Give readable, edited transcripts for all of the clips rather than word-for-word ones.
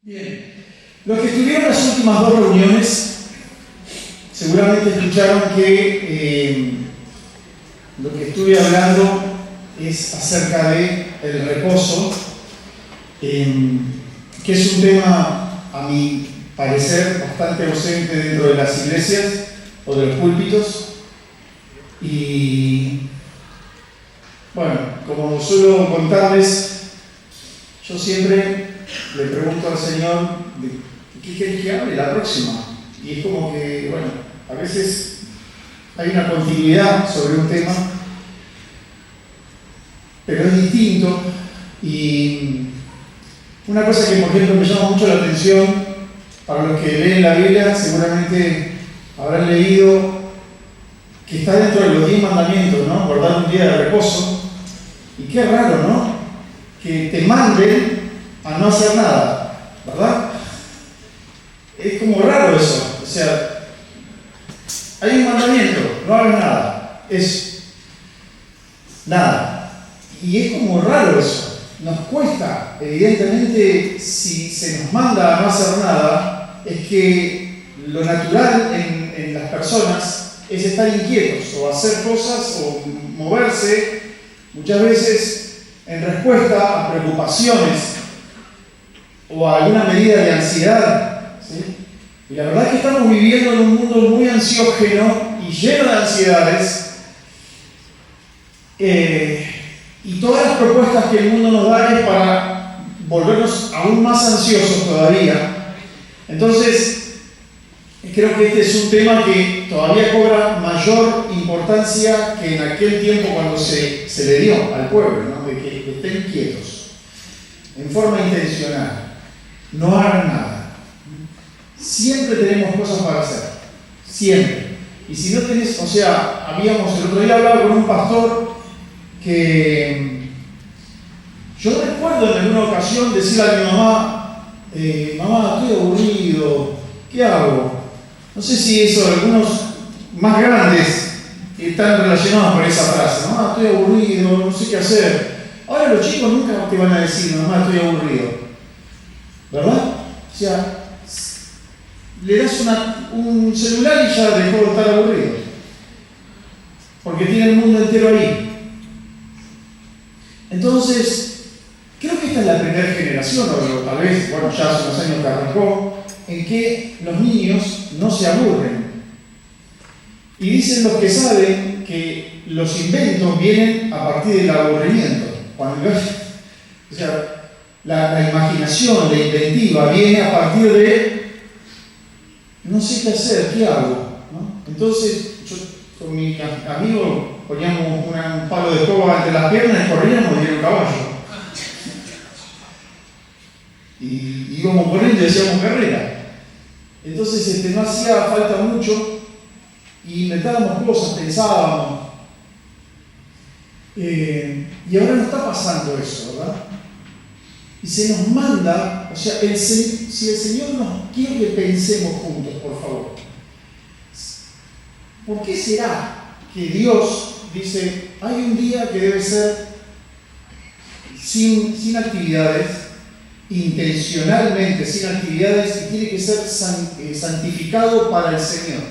Bien, los que estuvieron las últimas dos reuniones seguramente escucharon que lo que estuve hablando es acerca de el reposo, que es un tema, a mi parecer, bastante ausente dentro de las iglesias o de los púlpitos. Y bueno, como suelo contarles, yo siempre le pregunto al Señor, ¿qué querés que hable la próxima? Y es como que, bueno, a veces hay una continuidad sobre un tema, pero es distinto. Y una cosa que, por ejemplo, me llama mucho la atención, para los que leen la Biblia, seguramente habrán leído que está dentro de los 10 mandamientos, ¿no? Guardar un día de reposo. Y qué raro, ¿no? Que te manden a no hacer nada, ¿verdad? Es como raro eso. O sea, hay un mandamiento, no hagas nada. Es nada. Y es como raro eso. Nos cuesta, evidentemente, si se nos manda a no hacer nada, es que lo natural en las personas es estar inquietos o hacer cosas o moverse, muchas veces en respuesta a preocupaciones o a alguna medida de ansiedad, ¿sí? Y la verdad es que estamos viviendo en un mundo muy ansiógeno y lleno de ansiedades, y todas las propuestas que el mundo nos da es para volvernos aún más ansiosos todavía. Entonces, creo que este es un tema que todavía cobra mayor importancia que en aquel tiempo cuando se le dio al pueblo, ¿no? De que estén quietos, en forma intencional, no hagan nada. Siempre tenemos cosas para hacer, siempre. Y si no tenés, o sea, el otro día hablaba con un pastor que yo recuerdo en alguna ocasión decirle a mi mamá, mamá, estoy aburrido, ¿qué hago? No sé si eso, algunos más grandes están relacionados con esa frase, mamá, estoy aburrido, no sé qué hacer. Ahora los chicos nunca te van a decir, mamá, estoy aburrido, ¿verdad? O sea, le das un celular y ya dejó de estar aburrido, porque tiene el mundo entero ahí. Entonces, creo que esta es la primera generación, o tal vez, bueno, ya hace unos años que arrancó, en que los niños no se aburren. Y dicen los que saben que los inventos vienen a partir del aburrimiento. O sea, la imaginación, la inventiva, viene a partir de no sé qué hacer, ¿qué hago? ¿No? Entonces, yo con mi amigo poníamos un palo de escoba entre las piernas y corríamos y era un caballo. Y íbamos corriendo y hacíamos carrera. Entonces no hacía falta mucho y inventábamos cosas, pensábamos. Y ahora no está pasando eso, ¿verdad? Y se nos manda, o sea, si el Señor nos quiere que pensemos juntos, por favor. ¿Por qué será que Dios dice, hay un día que debe ser sin actividades, intencionalmente sin actividades, y tiene que ser santificado para el Señor?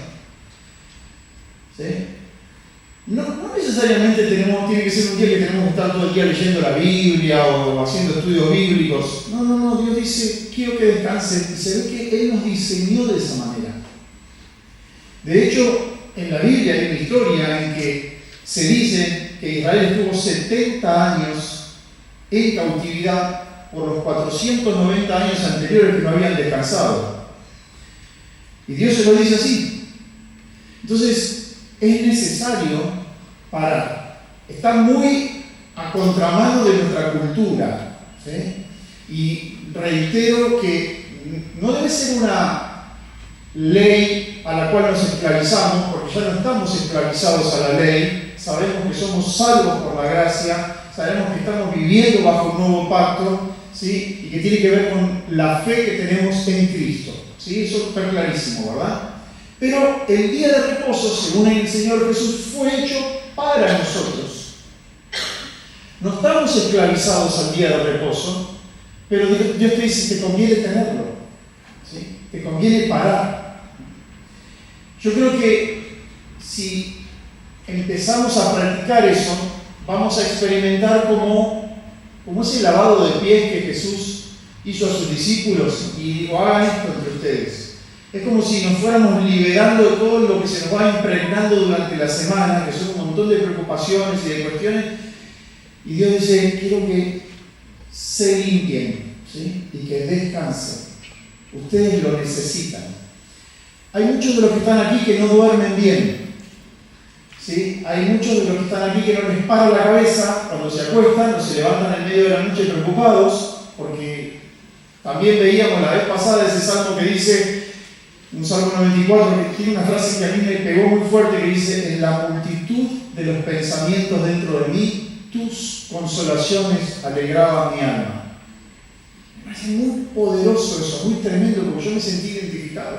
¿Sí? No necesariamente tiene que ser un día que tenemos que estar todo el día leyendo la Biblia o haciendo estudios bíblicos. No, Dios dice, quiero que descansen, y se ve que Él nos diseñó de esa manera. De hecho, en la Biblia hay una historia en que se dice que Israel estuvo 70 años en cautividad por los 490 años anteriores que no habían descansado. Y Dios se lo dice así. Entonces, es necesario parar. Está muy a contramano de nuestra cultura, ¿sí? Y reitero que no debe ser una ley a la cual nos esclavizamos, porque ya no estamos esclavizados a la ley, sabemos que somos salvos por la gracia, sabemos que estamos viviendo bajo un nuevo pacto, ¿sí? Y que tiene que ver con la fe que tenemos en Cristo, ¿sí? Eso está clarísimo, ¿verdad? Pero el día de reposo, según el Señor Jesús, fue hecho para nosotros. No estamos esclavizados al día de reposo, Pero Dios te dice, te conviene tenerlo, ¿sí? Te conviene parar. Yo creo que si empezamos a practicar eso, vamos a experimentar como ese lavado de pies que Jesús hizo a sus discípulos y dijo, hagan esto entre ustedes. Es como si nos fuéramos liberando de todo lo que se nos va impregnando durante la semana, que son un montón de preocupaciones y de cuestiones, y Dios dice, quiero que se limpien, ¿sí? Y que descansen. Ustedes lo necesitan. Hay muchos de los que están aquí que no duermen bien, ¿sí? Hay muchos de los que están aquí que no les para la cabeza cuando se acuestan o se levantan en medio de la noche preocupados, porque también veíamos la vez pasada ese salmo que dice, un Salmo 94, que tiene una frase que a mí me pegó muy fuerte, que dice, en la multitud de los pensamientos dentro de mí, tus consolaciones alegraban mi alma. Me parece muy poderoso eso, muy tremendo, porque yo me sentí identificado.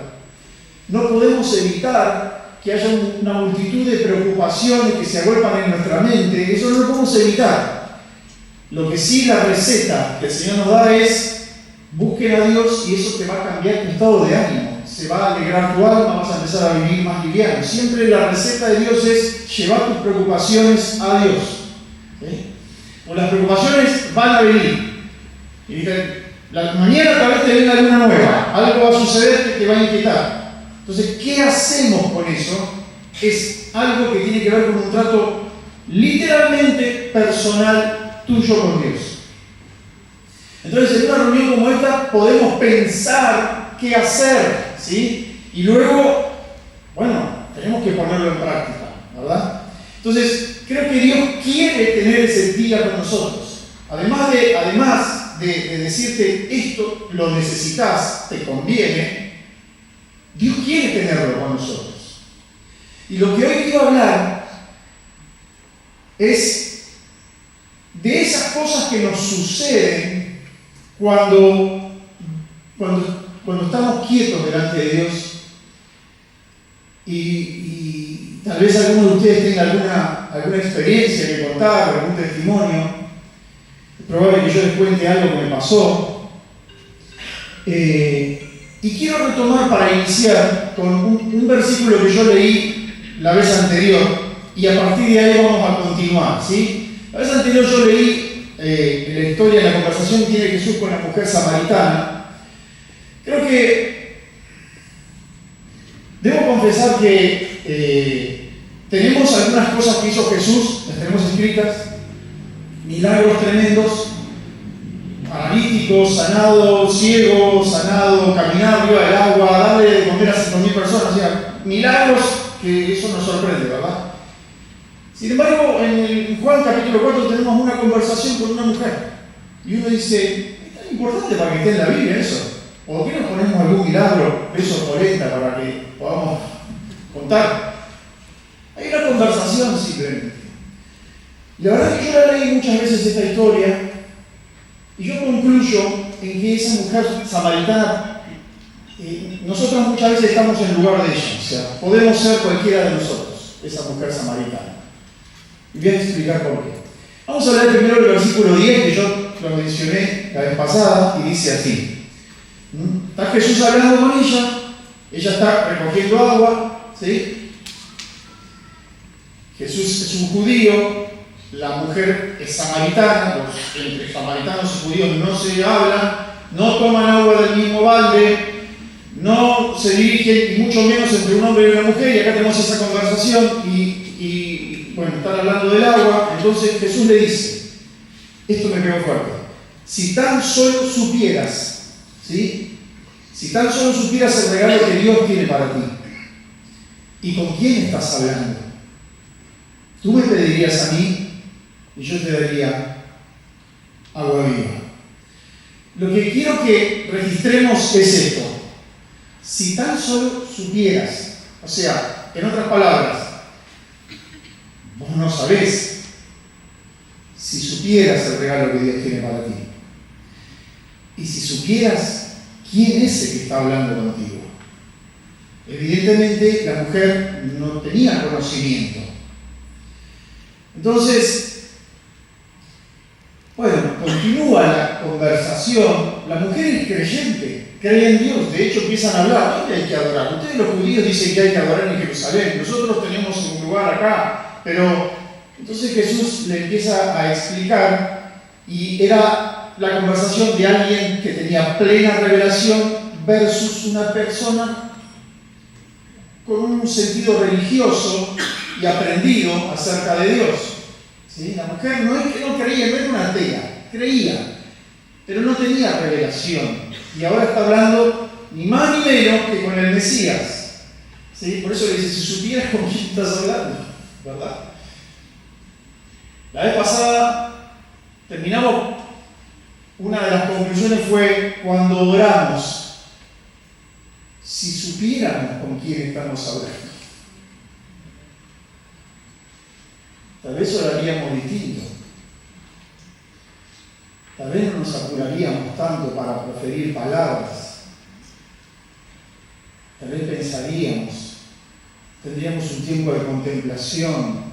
No podemos evitar que haya una multitud de preocupaciones que se agolpan en nuestra mente, eso no lo podemos evitar. Lo que sí, la receta que el Señor nos da es, busquen a Dios y eso te va a cambiar tu estado de ánimo. Se va a alegrar tu alma, vas a empezar a vivir más liviano. Siempre la receta de Dios es llevar tus preocupaciones a Dios. ¿Sí? O las preocupaciones van a venir. Y dicen, mañana tal vez te venga alguna nueva, algo va a suceder que te va a inquietar. Entonces, ¿qué hacemos con eso? Es algo que tiene que ver con un trato literalmente personal tuyo con Dios. Entonces, en una reunión como esta podemos pensar qué hacer, ¿sí? Y luego, bueno, tenemos que ponerlo en práctica, ¿verdad? Entonces, creo que Dios quiere tener ese día con nosotros. Además de decirte esto lo necesitas, te conviene, Dios quiere tenerlo con nosotros. Y lo que hoy quiero hablar es de esas cosas que nos suceden cuando estamos quietos delante de Dios y tal vez alguno de ustedes tenga alguna experiencia que contar, algún testimonio. Es probable que yo les cuente algo que me pasó. Y quiero retomar para iniciar con un versículo que yo leí la vez anterior y a partir de ahí vamos a continuar, ¿sí? La vez anterior yo leí en la historia, en la conversación que tiene Jesús con la mujer samaritana. Creo que debo confesar que tenemos algunas cosas que hizo Jesús, las tenemos escritas, milagros tremendos, paralíticos, sanado, ciego, sanado, caminar arriba del agua, darle de comer a 5.000 personas, o sea, milagros que eso nos sorprende, ¿verdad? Sin embargo, en Juan capítulo 4 tenemos una conversación con una mujer y uno dice, ¿es tan importante para que esté en la Biblia eso? ¿O qué nos ponemos algún milagro de esos 40 para que podamos contar? Hay una conversación simplemente. La verdad es que yo la leí muchas veces esta historia y yo concluyo en que esa mujer samaritana, nosotros muchas veces estamos en lugar de ella, o sea, podemos ser cualquiera de nosotros, esa mujer samaritana. Y voy a explicar por qué. Vamos a leer primero el versículo 10, que yo lo mencioné la vez pasada, y dice así. Está Jesús hablando con ella está recogiendo agua, ¿sí? Jesús es un judío, la mujer es samaritana, entre samaritanos y judíos no se hablan, no toman agua del mismo balde, no se dirigen, y mucho menos entre un hombre y una mujer, y acá tenemos esa conversación, bueno, están hablando del agua. Entonces Jesús le dice, esto me pegó fuerte, si tan solo supieras, ¿sí? Si tan solo supieras el regalo que Dios tiene para ti, ¿y con quién estás hablando? Tú me pedirías a mí y yo te daría agua viva. Lo que quiero que registremos es esto. Si tan solo supieras, o sea, en otras palabras, vos no sabés, si supieras el regalo que Dios tiene para ti. Y si supieras quién es el que está hablando contigo. Evidentemente la mujer no tenía conocimiento. Entonces, bueno, continúa conversación, la mujer es creyente, cree en Dios, de hecho empiezan a hablar, ¿dónde hay que adorar? Ustedes los judíos dicen que hay que adorar en Jerusalén, nosotros tenemos un lugar acá, pero entonces Jesús le empieza a explicar y era la conversación de alguien que tenía plena revelación versus una persona con un sentido religioso y aprendido acerca de Dios. ¿Sí? La mujer no es que no creía, no era una atea, creía, pero no tenía revelación. Y ahora está hablando ni más ni menos que con el Mesías. ¿Sí? Por eso le dice, si supieras con quién estás hablando, ¿verdad? La vez pasada terminamos, una de las conclusiones fue cuando oramos, si supiéramos con quién estamos hablando, tal vez oraríamos distinto. Tal vez no nos apuraríamos tanto para proferir palabras. Tal vez pensaríamos, tendríamos un tiempo de contemplación.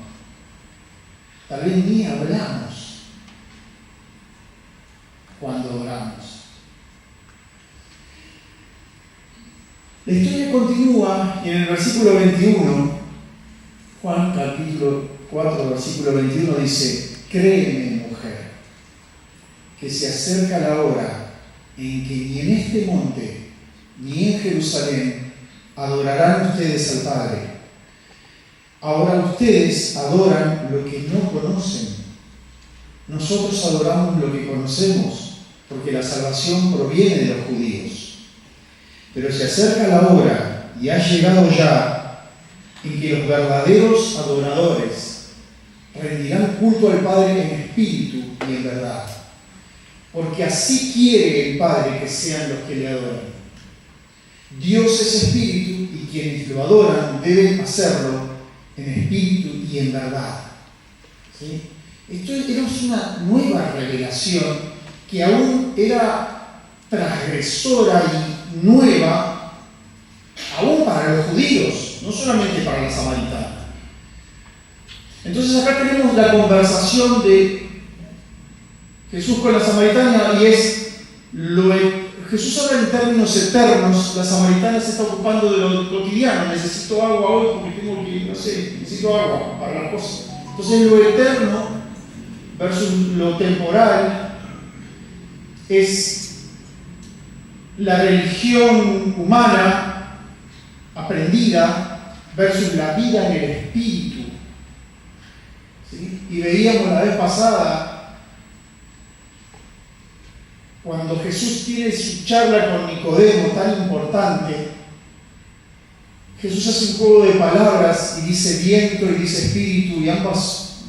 Tal vez ni hablamos cuando oramos. La historia continúa y en el versículo 21, Juan capítulo 4, versículo 21 dice: créeme, mujer, que se acerca la hora en que ni en este monte ni en Jerusalén adorarán ustedes al Padre. Ahora ustedes adoran lo que no conocen. Nosotros adoramos lo que conocemos, porque la salvación proviene de los judíos. Pero se acerca la hora, y ha llegado ya, en que los verdaderos adoradores rendirán culto al Padre en espíritu y en verdad. Porque así quiere el Padre que sean los que le adoran. Dios es espíritu y quienes lo adoran deben hacerlo en espíritu y en verdad. ¿Sí? Esto era una nueva revelación que aún era transgresora y nueva, aún para los judíos, no solamente para la samaritana. Entonces acá tenemos la conversación de Jesús con la samaritana y es Jesús habla en términos eternos, la samaritana se está ocupando de lo cotidiano, necesito agua hoy porque tengo que, no sé, necesito agua para las cosas. Entonces lo eterno versus lo temporal es la religión humana aprendida versus la vida en el espíritu. ¿Sí? Y veíamos la vez pasada cuando Jesús tiene su charla con Nicodemo tan importante, Jesús hace un juego de palabras y dice viento y dice espíritu, y ambas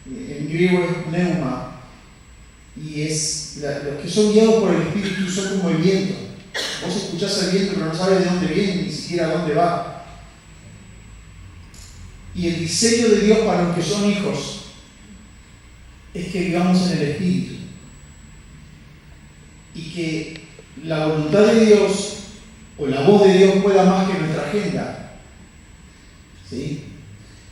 en griego es pneuma, y los que son guiados por el espíritu son como el viento. Vos escuchás el viento pero no sabes de dónde viene, ni siquiera a dónde va. Y el diseño de Dios para los que son hijos es que vivamos en el espíritu y que la voluntad de Dios o la voz de Dios pueda más que nuestra agenda. ¿Sí?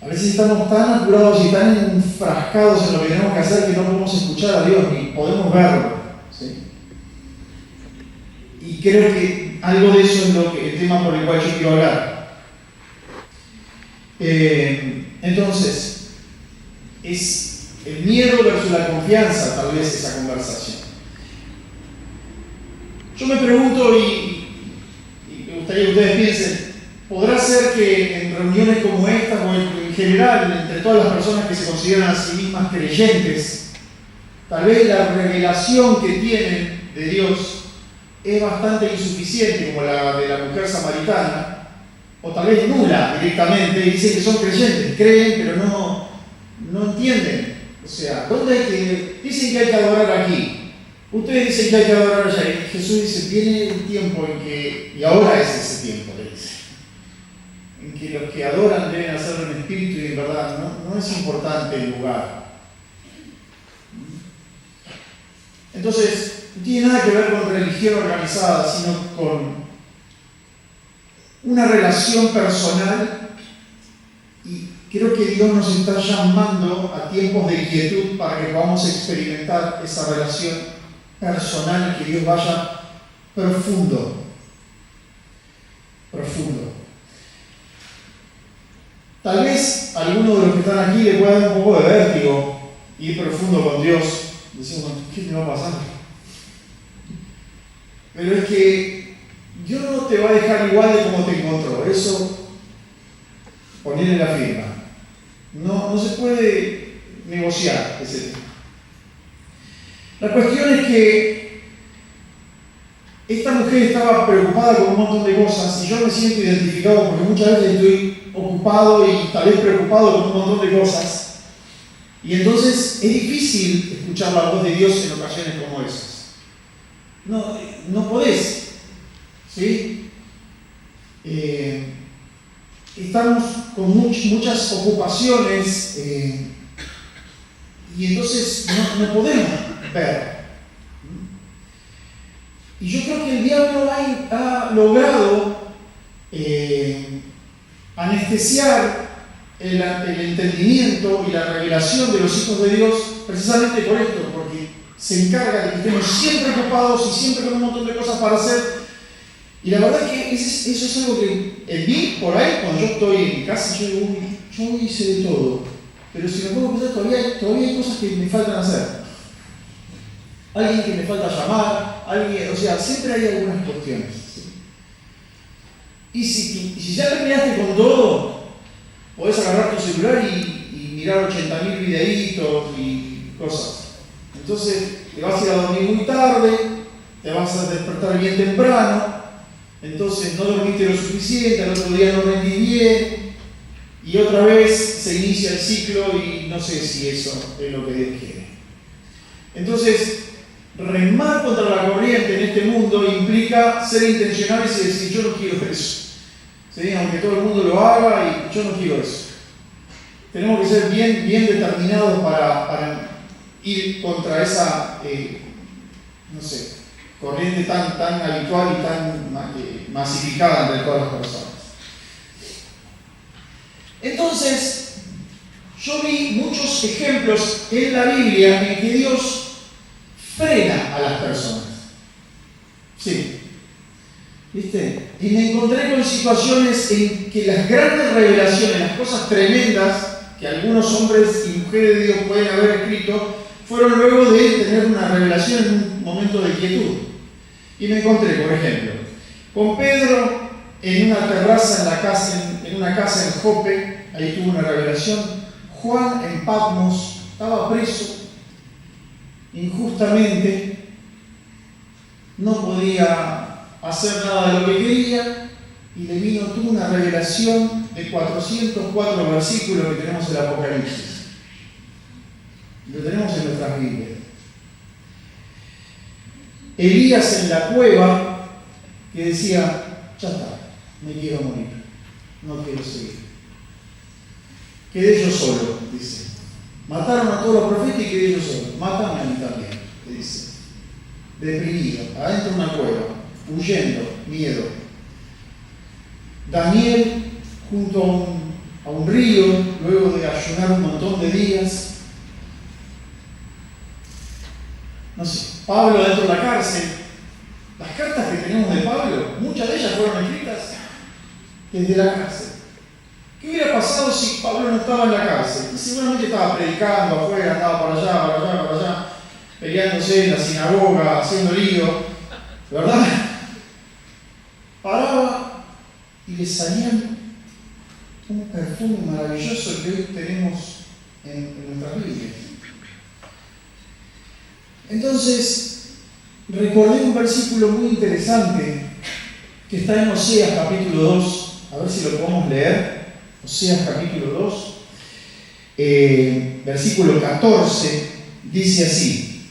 A veces estamos tan apurados y tan enfrascados en lo que tenemos que hacer que no podemos escuchar a Dios ni podemos verlo. ¿Sí? Y creo que algo de eso es el tema por el cual yo quiero hablar. Entonces, es el miedo versus la confianza, tal vez, esa conversación. Yo me pregunto, y me gustaría que ustedes piensen, ¿podrá ser que en reuniones como esta, o en general, entre todas las personas que se consideran a sí mismas creyentes, tal vez la revelación que tienen de Dios es bastante insuficiente, como la de la mujer samaritana, o tal vez nula directamente, y dicen que son creyentes, creen pero no entienden? O sea, dicen que hay que adorar aquí, ustedes dicen que hay que adorar allá, y Jesús dice, viene un tiempo en que, y ahora es ese tiempo, le dice, en que los que adoran deben hacerlo en espíritu y en verdad. No es importante el lugar. Entonces, no tiene nada que ver con religión organizada, sino con una relación personal, y creo que Dios nos está llamando a tiempos de quietud para que podamos experimentar esa relación personal y que Dios vaya profundo. Tal vez a alguno de los que están aquí le pueda dar un poco de vértigo ir profundo con Dios. Decimos, ¿qué me va a pasar? Pero es que Dios no te va a dejar igual de como te encontró. Eso, ponerle la firma. No se puede negociar ese tema. La cuestión es que esta mujer estaba preocupada con un montón de cosas y yo me siento identificado porque muchas veces estoy ocupado y tal vez preocupado con un montón de cosas. Y entonces es difícil escuchar la voz de Dios en ocasiones como esas. No podés. ¿Sí? Estamos con muchas ocupaciones y entonces no podemos ver. Y yo creo que el diablo ha logrado anestesiar el entendimiento y la revelación de los hijos de Dios precisamente por esto, porque se encarga de que estemos siempre ocupados y siempre con un montón de cosas para hacer. Y la verdad que eso es algo que en mí, por ahí, cuando yo estoy en mi casa, yo digo, yo hice de todo. Pero si me pongo a pensar, todavía hay cosas que me faltan hacer. Alguien que me falta llamar, o sea, siempre hay algunas cuestiones. ¿Sí? Y si ya terminaste con todo, podés agarrar tu celular y mirar 80.000 videitos y cosas. Entonces, te vas a ir a dormir muy tarde, te vas a despertar bien temprano, entonces no dormiste lo suficiente, al otro día no rendí bien, y otra vez se inicia el ciclo y no sé si eso es lo que Dios quiere. Entonces, remar contra la corriente en este mundo implica ser intencionales y decir, yo no quiero eso. ¿Sí? Aunque todo el mundo lo haga, y yo no quiero eso. Tenemos que ser bien determinados para ir contra esa, corriente tan habitual y tan masificada entre todas las personas. Entonces, yo vi muchos ejemplos en la Biblia en que Dios frena a las personas. Sí. ¿Viste? Y me encontré con situaciones en que las grandes revelaciones, las cosas tremendas que algunos hombres y mujeres de Dios pueden haber escrito, fueron luego de tener una revelación en un momento de quietud. Y me encontré, por ejemplo, con Pedro en una terraza en una casa en Jope, ahí tuvo una revelación. Juan en Patmos, estaba preso injustamente, no podía hacer nada de lo que quería y tuvo una revelación de 404 versículos que tenemos en el Apocalipsis. Lo tenemos en nuestras Biblias. Elías en la cueva que decía, ya está, me quiero morir, no quiero seguir. Quedé yo solo, dice. Mataron a todos los profetas y quedé yo solo. Mátame a mí también, le dice. Deprimido, adentro de una cueva, huyendo, miedo. Daniel junto a un río, luego de ayunar un montón de días. No sé, Pablo dentro de la cárcel. Las cartas que tenemos de Pablo, muchas de ellas fueron escritas desde la cárcel. ¿Qué hubiera pasado si Pablo no estaba en la cárcel? Seguramente estaba predicando afuera, andaba para allá, peleándose en la sinagoga, haciendo lío, ¿verdad? Paraba y le salían un perfume maravilloso que hoy tenemos en nuestras Biblias. Entonces, recordé un versículo muy interesante que está en Oseas capítulo 2, a ver si lo podemos leer. Oseas capítulo 2, versículo 14, dice así: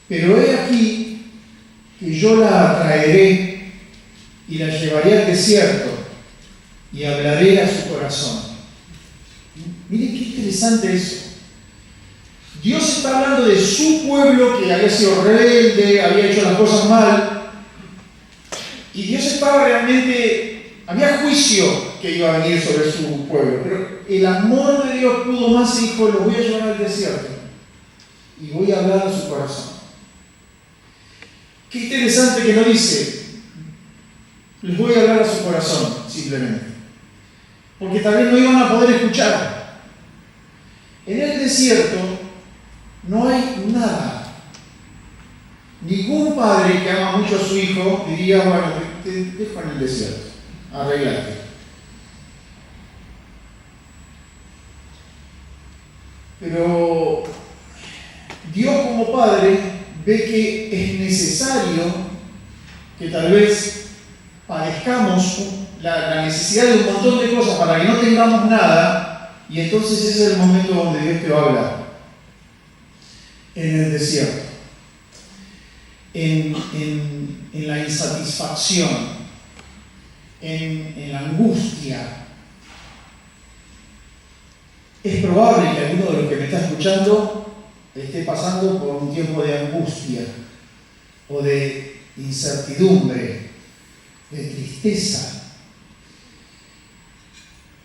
pero he aquí que yo la atraeré y la llevaré al desierto y hablaré a su corazón. Miren qué interesante eso. Dios está hablando de su pueblo que había sido rebelde, había hecho las cosas mal, y Dios estaba realmente... Había juicio que iba a venir sobre su pueblo, pero el amor de Dios pudo más y dijo, lo voy a llevar al desierto y voy a hablar a su corazón. Qué interesante que no dice, les voy a hablar a su corazón, simplemente. Porque tal vez no iban a poder escuchar. En el desierto no hay nada. Ningún padre que ama mucho a su hijo diría, bueno, te dejo en el desierto, arreglate. Pero Dios como Padre ve que es necesario que tal vez padezcamos la necesidad de un montón de cosas para que no tengamos nada, y entonces ese es el momento donde Dios te va a hablar. En el desierto, en la insatisfacción, en la angustia. Es probable que alguno de los que me está escuchando esté pasando por un tiempo de angustia o de incertidumbre, de tristeza,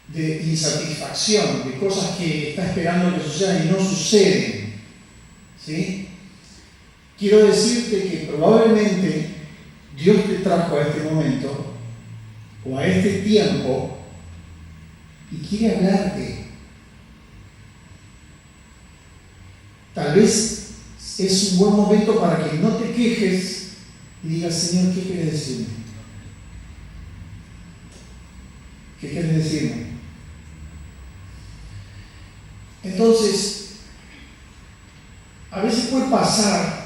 de insatisfacción, de cosas que está esperando que sucedan y no suceden. ¿Sí? Quiero decirte que probablemente Dios te trajo a este momento o a este tiempo y quiere hablarte. Tal vez es un buen momento para que no te quejes y digas, Señor, ¿qué quieres decirme? ¿Qué quieres decirme? Entonces, a veces puede pasar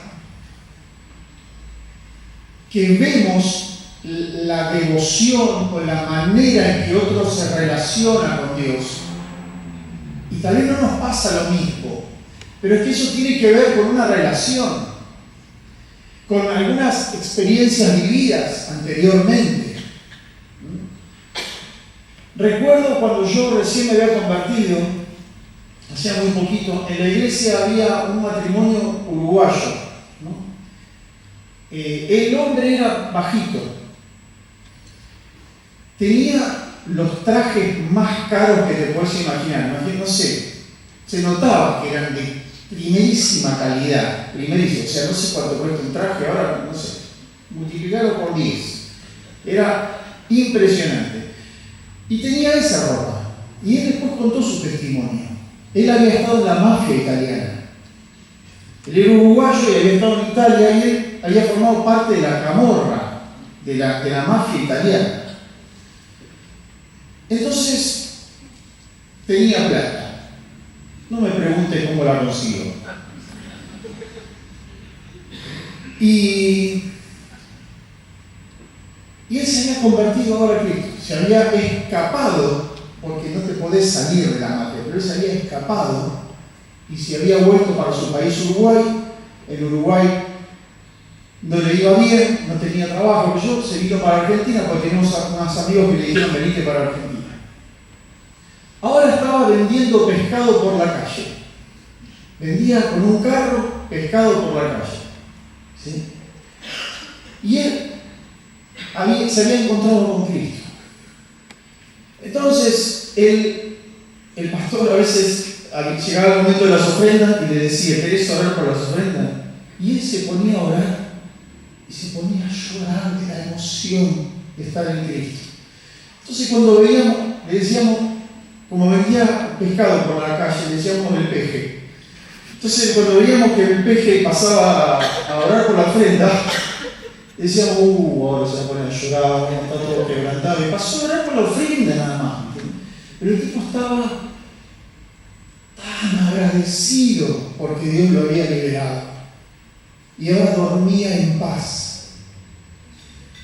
que vemos la devoción o la manera en que otro se relaciona con Dios y tal vez no nos pasa lo mismo. Pero es que eso tiene que ver con una relación, con algunas experiencias vividas anteriormente. Recuerdo cuando yo recién me había convertido, hacía muy poquito, en la iglesia había un matrimonio uruguayo, ¿no? El hombre era bajito, tenía los trajes más caros que te puedes imaginar, no sé, se notaba que eran de primerísima calidad, primerísimo, o sea, no sé cuánto cuesta un traje, ahora no sé, multiplicarlo por 10. Era impresionante. Y tenía esa ropa. Y él después contó su testimonio. Él había estado en la mafia italiana. Él era uruguayo y había estado en Italia y él había formado parte de la camorra, de la mafia italiana. Entonces, tenía plata. No me pregunte cómo la consigo. Y él se había convertido ahora a Cristo. Se había escapado, porque no te podés salir de la mafia, pero él se había escapado y se había vuelto para su país Uruguay. En Uruguay no le iba bien, no tenía trabajo. Yo se vino para Argentina porque tenía unos amigos que le dijeron venite para Argentina. Ahora estaba vendiendo pescado por la calle. Vendía con un carro pescado por la calle. ¿Sí? Y él se había encontrado con Cristo. Entonces, el pastor a veces llegaba el momento de las ofrendas y le decía, ¿querés orar por las ofrendas? Y él se ponía a orar y se ponía a llorar de la emoción de estar en Cristo. Entonces, cuando veíamos, le decíamos, como vendía pescado por la calle, le decíamos el peje. Entonces, cuando veíamos que el peje pasaba a orar por la ofrenda, decíamos, ahora se va a poner a llorar, está todo quebrantado. Y pasó a orar por la ofrenda nada más. Pero el tipo estaba tan agradecido porque Dios lo había liberado. Y ahora dormía en paz.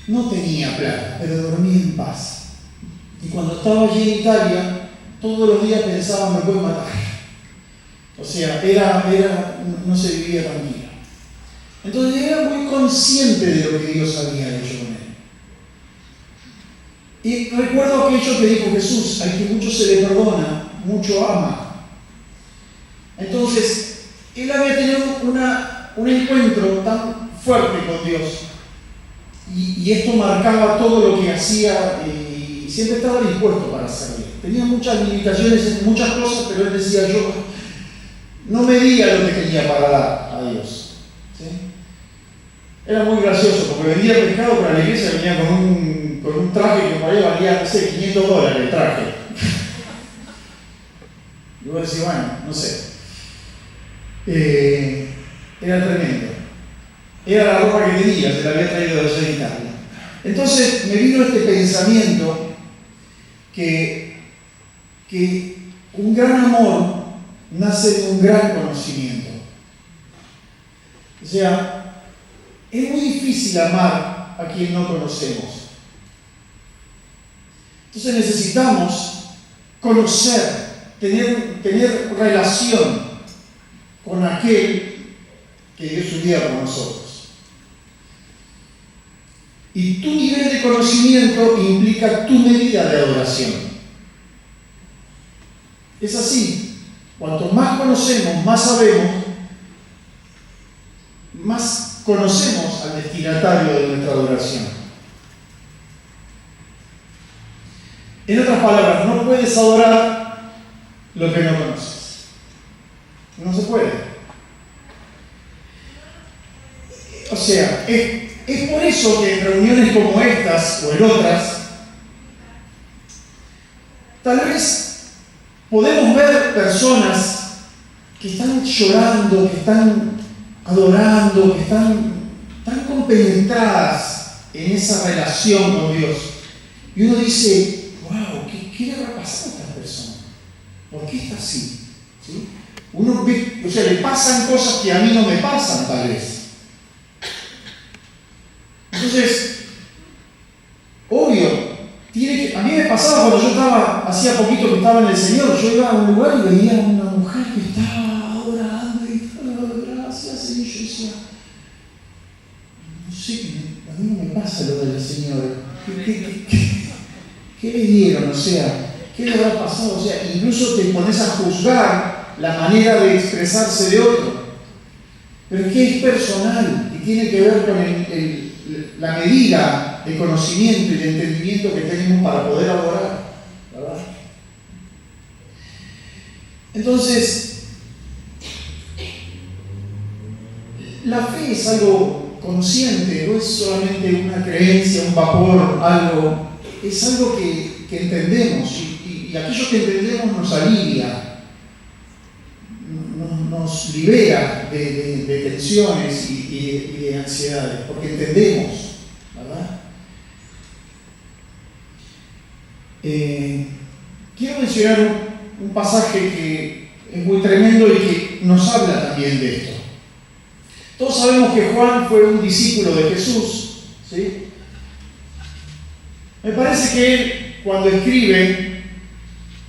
No tenía plata, pero dormía en paz. Y cuando estaba allí en Italia, todos los días pensaba, me puede matar. O sea, no se vivía tranquilo. Entonces era muy consciente de lo que Dios había hecho con él. Y recuerdo aquello que dijo Jesús, al que mucho se le perdona, mucho ama. Entonces, él había tenido un encuentro tan fuerte con Dios. Y esto marcaba todo lo que hacía y siempre estaba dispuesto para hacerlo. Tenía muchas limitaciones en muchas cosas, pero él decía, yo no me diga lo que tenía para dar a Dios. ¿Sí? Era muy gracioso porque vendía pescado, pero la iglesia venía con un traje que por ahí valía, no sé, $500 el traje. Y vos decís, bueno, no sé. Era tremendo. Era la ropa que tenía, se la había traído de allá de Italia. Entonces me vino este pensamiento que un gran amor nace de un gran conocimiento. O sea, es muy difícil amar a quien no conocemos. Entonces necesitamos conocer, tener relación con aquel que dio su vida por nosotros. Y tu nivel de conocimiento implica tu medida de adoración. Es así. Cuanto más conocemos, más sabemos, más conocemos al destinatario de nuestra adoración. En otras palabras, no puedes adorar lo que no conoces. No se puede. O sea, es por eso que en reuniones como estas o en otras, tal vez podemos ver personas que están llorando, que están adorando, que están tan compenetradas en esa relación con Dios. Y uno dice, wow, ¿qué le habrá pasado a esta persona? ¿Por qué está así? ¿Sí? Uno ve, o sea, le pasan cosas que a mí no me pasan, tal vez. Entonces, obvio, a mí me pasaba cuando yo hacía poquito que estaba en el Señor, yo iba a un lugar y veía a una mujer que estaba adorando y estaba, gracias Señor. Yo decía, no sé, a mí no me pasa lo del Señor. ¿Qué le dieron? O sea, ¿qué le habrá pasado? O sea, incluso te pones a juzgar la manera de expresarse de otro. Pero es que es personal y tiene que ver con la medida de conocimiento y de entendimiento que tenemos para poder adorar, ¿verdad? Entonces, la fe es algo consciente, no es solamente una creencia, un vapor, algo, es algo que entendemos y aquello que entendemos nos alivia, nos libera de tensiones y de ansiedades, porque entendemos, ¿verdad? Quiero mencionar un pasaje que es muy tremendo y que nos habla también de esto. Todos sabemos que Juan fue un discípulo de Jesús, ¿sí? Me parece que él, cuando escribe,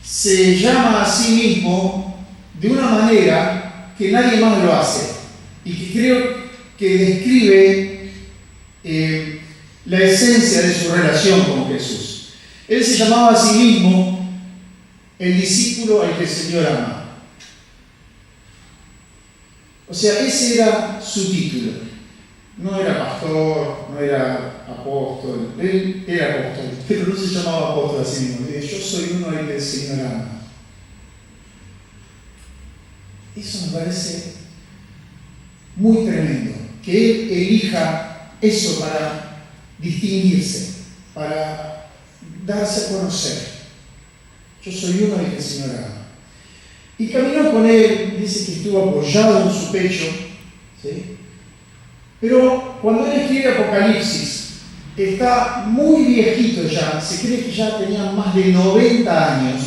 se llama a sí mismo de una manera que nadie más lo hace y que creo que describe la esencia de su relación con Jesús. Él se llamaba a sí mismo el discípulo al que el Señor ama. O sea, ese era su título. No era pastor, no era apóstol. Él era apóstol, pero no se llamaba apóstol a sí mismo. Yo soy uno al que el Señor ama. Eso me parece muy tremendo, que él elija eso para distinguirse, para darse a conocer. Yo soy uno al que el Señor ama. Y caminó con él, dice que estuvo apoyado en su pecho, ¿sí? Pero cuando él escribe Apocalipsis, está muy viejito ya, se cree que ya tenía más de 90 años,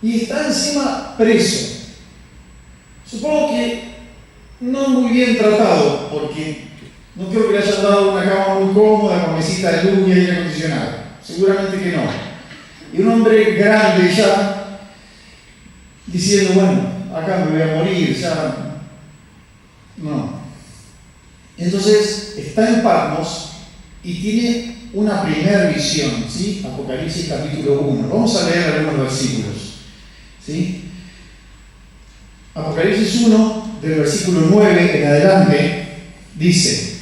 y está encima preso. Supongo que no muy bien tratado, porque no creo que le hayan dado una cama muy cómoda, con mesita de luz y aire acondicionado. Seguramente que no. Y un hombre grande ya, diciendo, bueno, acá me voy a morir, ya. No. Entonces, está en Patmos y tiene una primera visión, ¿sí? Apocalipsis capítulo 1. Vamos a leer algunos versículos, ¿sí? Apocalipsis 1, del versículo 9 en adelante, dice: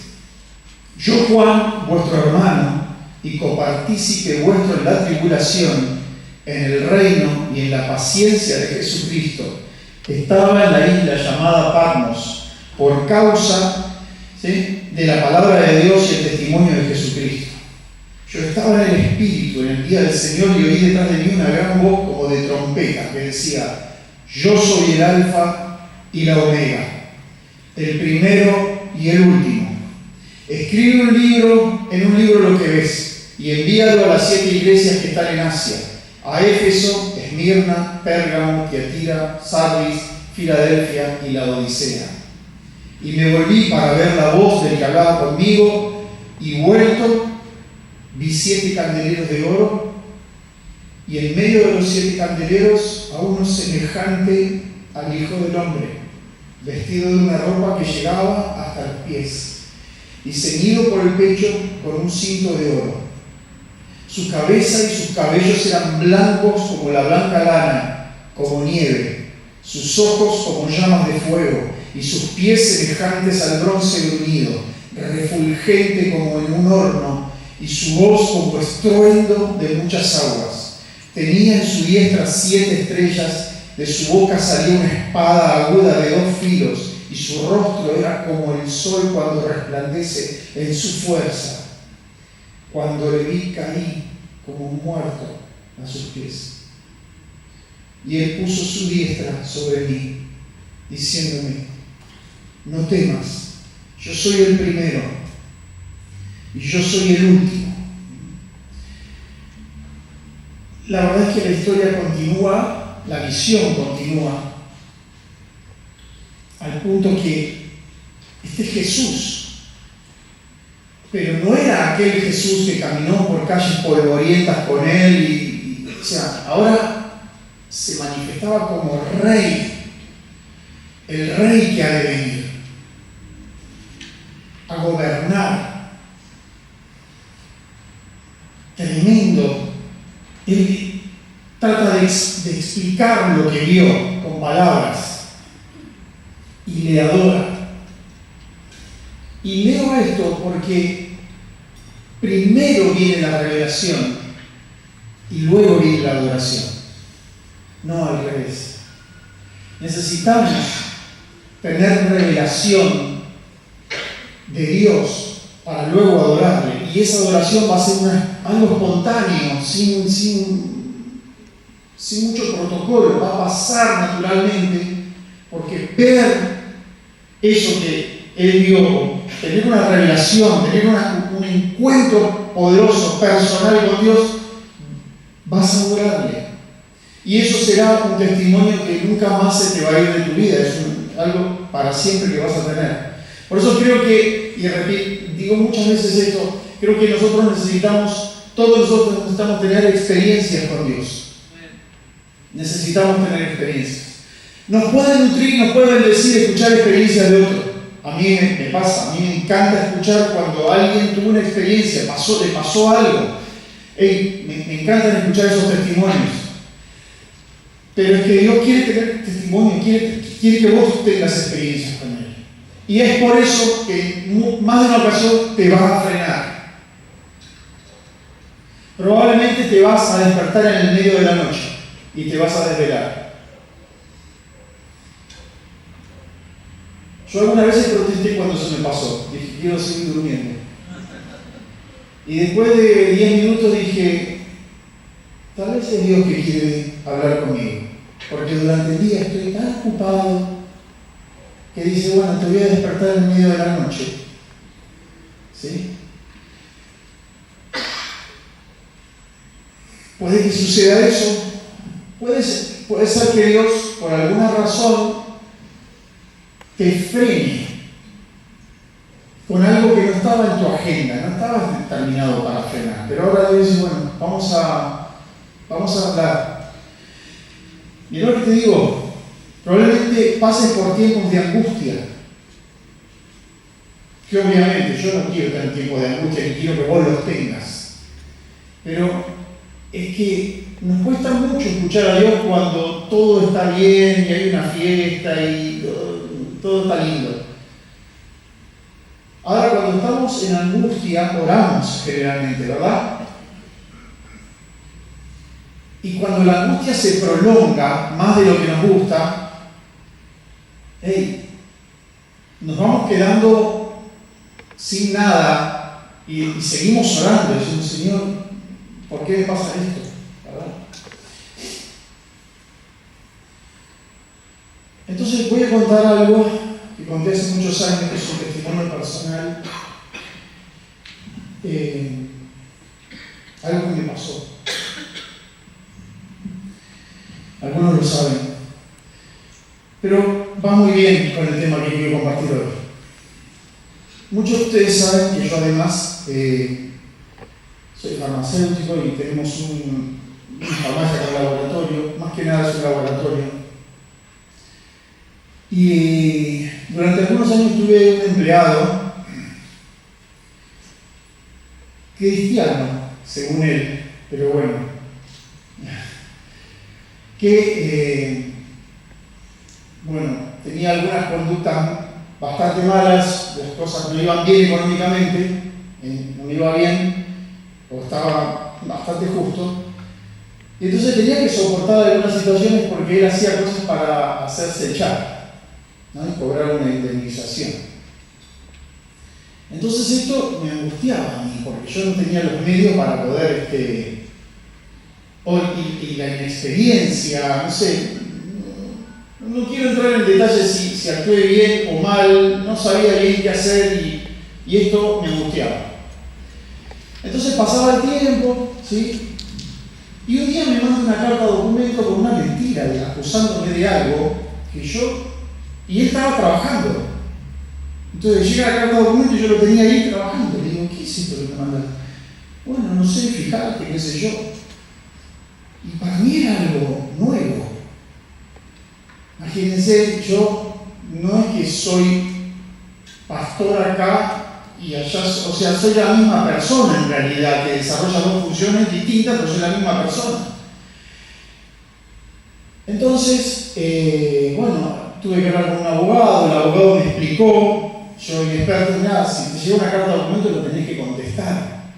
Yo, Juan, vuestro hermano, y copartícipe vuestro en la tribulación, en el reino y en la paciencia de Jesucristo, estaba en la isla llamada Patmos, por causa, ¿sí?, de la palabra de Dios y el testimonio de Jesucristo. Yo estaba en el Espíritu en el día del Señor y oí detrás de mí una gran voz como de trompeta que decía: yo soy el Alfa y la Omega, el primero y el último. Escribe en un libro lo que ves y envíalo a las 7 iglesias que están en Asia: a Éfeso, Esmirna, Pérgamo, Tiatira, Sardis, Filadelfia y la Odisea. Y me volví para ver la voz del que hablaba conmigo, y vuelto vi 7 candeleros de oro, y en medio de los 7 candeleros a uno semejante al Hijo del Hombre, vestido de una ropa que llegaba hasta los pies, y ceñido por el pecho con un cinto de oro. Su cabeza y sus cabellos eran blancos como la blanca lana, como nieve, sus ojos como llamas de fuego, y sus pies semejantes al bronce bruñido, refulgente como en un horno, y su voz como estruendo de muchas aguas. Tenía en su diestra 7 estrellas, de su boca salía una espada aguda de 2 filos, y su rostro era como el sol cuando resplandece en su fuerza. Cuando le vi, caí como un muerto a sus pies. Y él puso su diestra sobre mí, diciéndome: no temas, yo soy el primero y yo soy el último. La verdad es que la historia continúa, la visión continúa, al punto que este es Jesús, pero no era aquel Jesús que caminó por calles polvorientas con él, o sea, ahora se manifestaba como rey, el rey que ha de venir a gobernar. Tremendo. Él trata de explicar lo que vio con palabras y le adora. Y leo esto porque primero viene la revelación y luego viene la adoración, no al revés. Necesitamos tener revelación de Dios para luego adorarle, y esa adoración va a ser algo espontáneo, sin mucho protocolo, va a pasar naturalmente, porque ver eso que él vio, tener una revelación, tener un encuentro poderoso, personal con Dios, vas a adorarle. Y eso será un testimonio que nunca más se te va a ir de tu vida, es algo para siempre que vas a tener. Por eso creo que, y repito, digo muchas veces esto, creo que todos nosotros necesitamos tener experiencias con Dios. Necesitamos tener experiencias. Nos puede nutrir, nos puede bendecir escuchar experiencias de otros. A mí me pasa, a mí me encanta escuchar cuando alguien tuvo una experiencia, le pasó algo. Me encantan escuchar esos testimonios. Pero es que Dios quiere tener testimonio, quiere que vos tengas experiencias con Él. Y es por eso que más de una ocasión te vas a frenar. Probablemente te vas a despertar en el medio de la noche y te vas a desvelar. Yo algunas veces protesté cuando eso me pasó. Dije, quiero seguir durmiendo. Y después de 10 minutos dije, tal vez es Dios que quiere hablar conmigo. Porque durante el día estoy tan ocupado que dice, bueno, te voy a despertar en medio de la noche. ¿Sí? Puede que suceda eso. Puede ser que Dios, por alguna razón, te frene con algo que no estaba en tu agenda, no estabas determinado para frenar. Pero ahora Dios dice, bueno, vamos a hablar. Mira lo que te digo, probablemente pases por tiempos de angustia. Que obviamente yo no quiero tener tiempos de angustia, ni quiero que vos los tengas. Pero es que nos cuesta mucho escuchar a Dios cuando todo está bien y hay una fiesta y todo está lindo. Ahora, cuando estamos en angustia, oramos generalmente, ¿verdad? Y cuando la angustia se prolonga más de lo que nos gusta, nos vamos quedando sin nada y seguimos orando, diciendo, Señor, ¿por qué me pasa esto? ¿Verdad? Entonces voy a contar algo que conté hace muchos años, que es un testimonio personal, algo que me pasó. Algunos lo saben, pero va muy bien con el tema que quiero compartir hoy. Muchos de ustedes saben que yo además soy farmacéutico y tenemos una farmacia con laboratorio, más que nada es un laboratorio. Y durante algunos años tuve un empleado cristiano, según él, pero bueno, que tenía algunas conductas bastante malas, las cosas no iban bien económicamente, no me iba bien, o estaba bastante justo, y entonces tenía que soportar algunas situaciones porque él hacía cosas para hacerse echar, ¿no? Y cobrar una indemnización. Entonces esto me angustiaba a mí, porque yo no tenía los medios para poder, y la inexperiencia, no sé, no quiero entrar en detalles si actué bien o mal, no sabía bien qué hacer y esto me angustiaba. Entonces pasaba el tiempo, ¿sí? Y un día me manda una carta documento con una mentira, acusándome de algo y él estaba trabajando. Entonces llega la carta documento y yo lo tenía ahí trabajando. Le digo, ¿qué es esto que me mandas? Bueno, no sé, fíjate, qué sé yo. Y para mí era algo nuevo. Imagínense, yo no es que soy pastor acá y allá, o sea, soy la misma persona en realidad, que desarrolla dos funciones distintas, pero soy la misma persona. Entonces, tuve que hablar con un abogado, el abogado me explicó, yo inexperto en nada, si te llega una carta de documento lo tenés que contestar.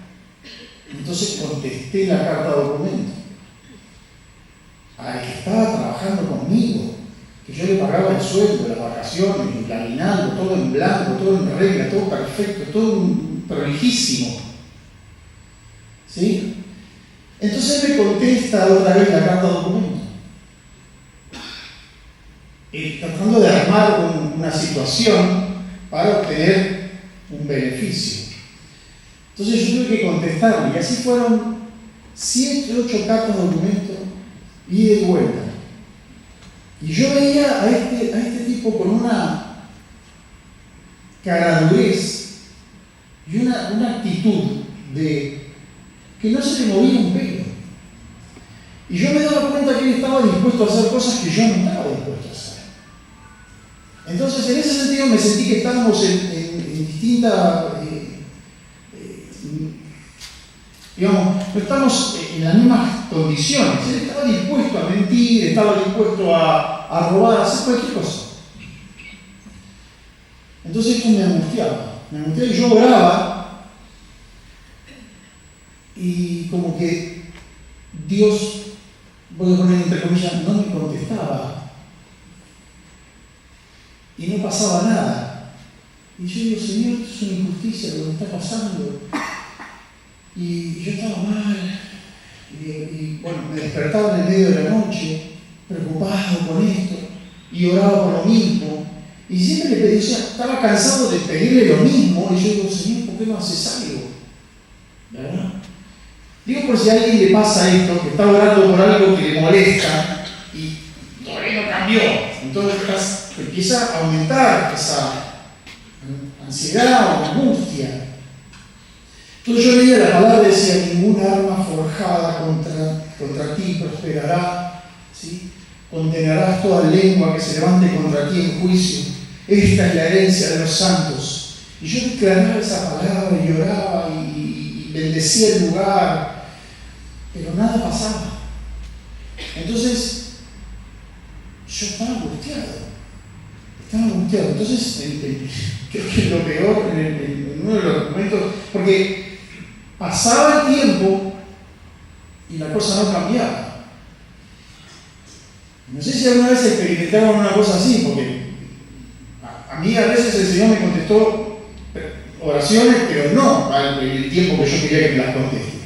Entonces contesté la carta de documento al que estaba trabajando conmigo, que yo le pagaba el sueldo, las vacaciones, el aguinaldo, todo en blanco, todo en regla, todo perfecto, todo prolijísimo. ¿Sí? Entonces él me contesta otra vez la carta de documento, tratando de armar una situación para obtener un beneficio. Entonces yo tuve que contestarle, y así fueron 7, 8 cartas de documento, ida y vuelta. Y yo veía a este tipo con una caradurez y una actitud de que no se le movía un pelo. Y yo me daba cuenta que él estaba dispuesto a hacer cosas que yo no estaba dispuesto a hacer. Entonces, en ese sentido, me sentí que estábamos en distintas, no estamos en las mismas condiciones. Él estaba dispuesto a mentir, estaba dispuesto a robar, a hacer cualquier cosa. Entonces esto me angustiaba y yo oraba y como que Dios, voy a poner entre comillas, no me contestaba y no pasaba nada. Y yo digo, Señor, esto es una injusticia lo que me está pasando. Y yo estaba mal, y me despertaba en el medio de la noche, preocupado con esto, y oraba por lo mismo. Y siempre le pedía, estaba cansado de pedirle lo mismo, y yo digo, Señor, ¿por qué no haces algo? ¿Verdad? Digo, por si a alguien le pasa esto, que está orando por algo que le molesta, y todavía no cambió. Entonces empieza a aumentar esa ansiedad o angustia. Entonces yo leía la palabra y decía, ninguna arma forjada contra ti prosperará, ¿sí? Condenarás toda lengua que se levante contra ti en juicio. Esta es la herencia de los santos. Y yo declaraba esa palabra y oraba y bendecía el lugar, pero nada pasaba. Entonces yo estaba angustiado. Entonces creo que lo peor en uno de los momentos, porque pasaba el tiempo y la cosa no cambiaba. No sé si alguna vez experimentaron una cosa así, porque A mí a veces el Señor me contestó oraciones, pero no en el tiempo que yo quería que me las conteste.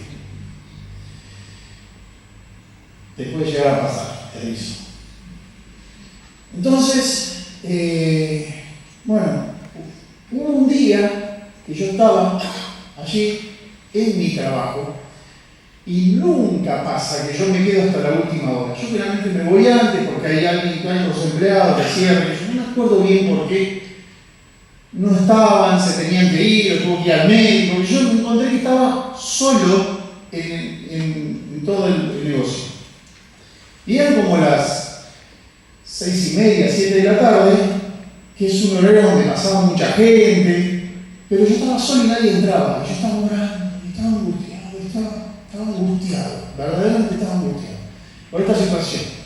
Te puede llegar a pasar, te aviso. Entonces, bueno, hubo un día que yo estaba allí en mi trabajo y nunca pasa que yo me quedo hasta la última hora. Yo generalmente me voy antes porque hay los empleados de cierre. Yo no me acuerdo bien por qué no estaban, se tenían que ir, o tuvo que ir al médico. Yo me encontré que estaba solo en todo el negocio. Y eran como las 6:30, 7 de la tarde, que es un horario donde pasaba mucha gente, pero yo estaba solo y nadie entraba. Yo estaba orando, estaba angustiado, verdaderamente estaba angustiado por esta situación.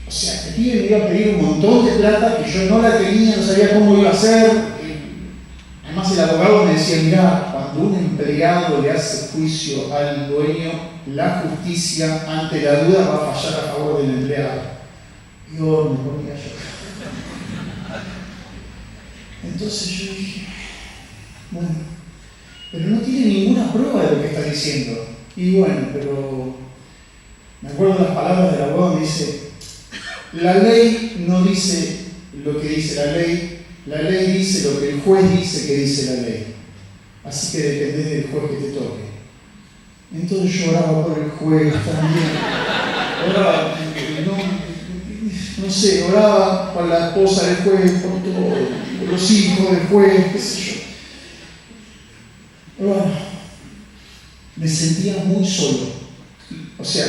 O sea, el pibe me iba a pedir un montón de plata que yo no la tenía, no sabía cómo iba a hacer. Además el abogado me decía, mirá, cuando un empleado le hace juicio al dueño, la justicia ante la duda va a fallar a favor del empleado. Y yo me ponía a llorar. Entonces yo dije, bueno, pero no tiene ninguna prueba de lo que está diciendo. Y bueno, pero me acuerdo las palabras del abogado, me dice, la ley no dice lo que dice la ley dice lo que el juez dice que dice la ley. Así que depende del juez que te toque. Entonces yo oraba por el juez también. Oraba, no sé, oraba por la esposa del juez, por todo, por los hijos del juez, qué sé yo. Bueno, me sentía muy solo. O sea,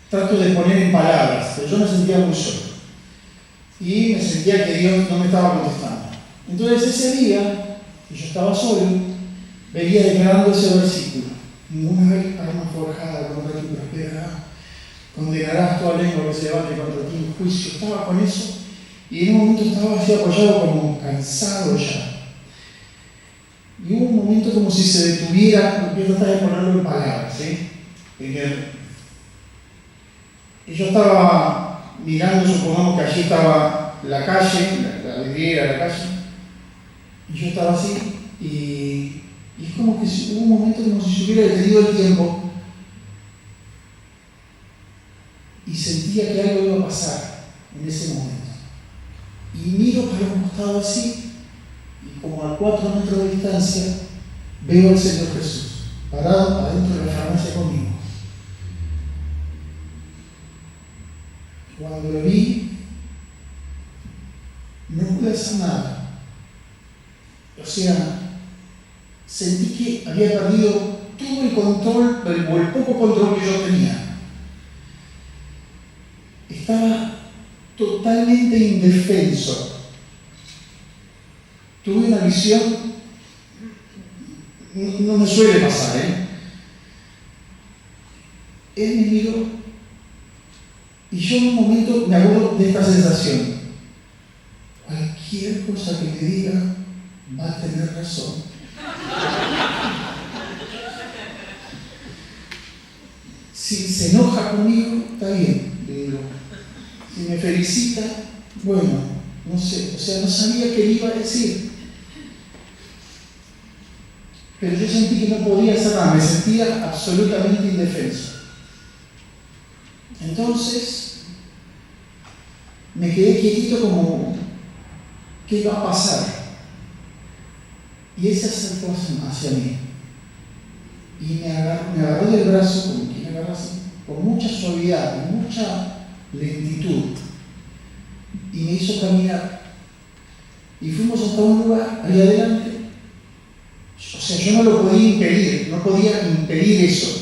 trato de poner en palabras, pero yo me sentía muy solo. Y me sentía que Dios no me estaba contestando. Entonces ese día, que yo estaba solo, venía declarando ese versículo. Ninguna arma forjada contra ti prosperará. Condenarás toda lengua que se levante contra ti en juicio. Estaba con eso y en un momento estaba así apoyado como cansado ya. Y hubo un momento como si se detuviera, yo trataba de ponerlo en palabras, ¿sí? Y yo estaba mirando, supongamos que allí estaba la calle, la vidriera, la calle, y yo estaba así, y es como que hubo un momento como si se hubiera detenido el tiempo, y sentía que algo iba a pasar en ese momento. Y miro para un costado así, y como a 4 metros de distancia, veo al Señor Jesús, parado adentro de la farmacia conmigo. Cuando lo vi, no pude hacer nada. O sea, sentí que había perdido todo el control, o el poco control que yo tenía. Estaba totalmente indefenso. Tuve una visión, no me suele pasar, Él me miró y yo en un momento me acuerdo de esta sensación. Cualquier cosa que te diga va a tener razón. Si se enoja conmigo, está bien, le digo. Si me felicita, bueno, no sé, o sea, no sabía qué iba a decir. Pero yo sentí que no podía hacer nada, me sentía absolutamente indefenso. Entonces, me quedé quietito como, ¿qué iba a pasar? Y él se acercó hacia mí. Y me agarró del brazo, como que me agarró así, con mucha suavidad, con mucha lentitud. Y me hizo caminar. Y fuimos hasta un lugar ahí adelante. O sea, yo no lo podía impedir, no podía impedir eso.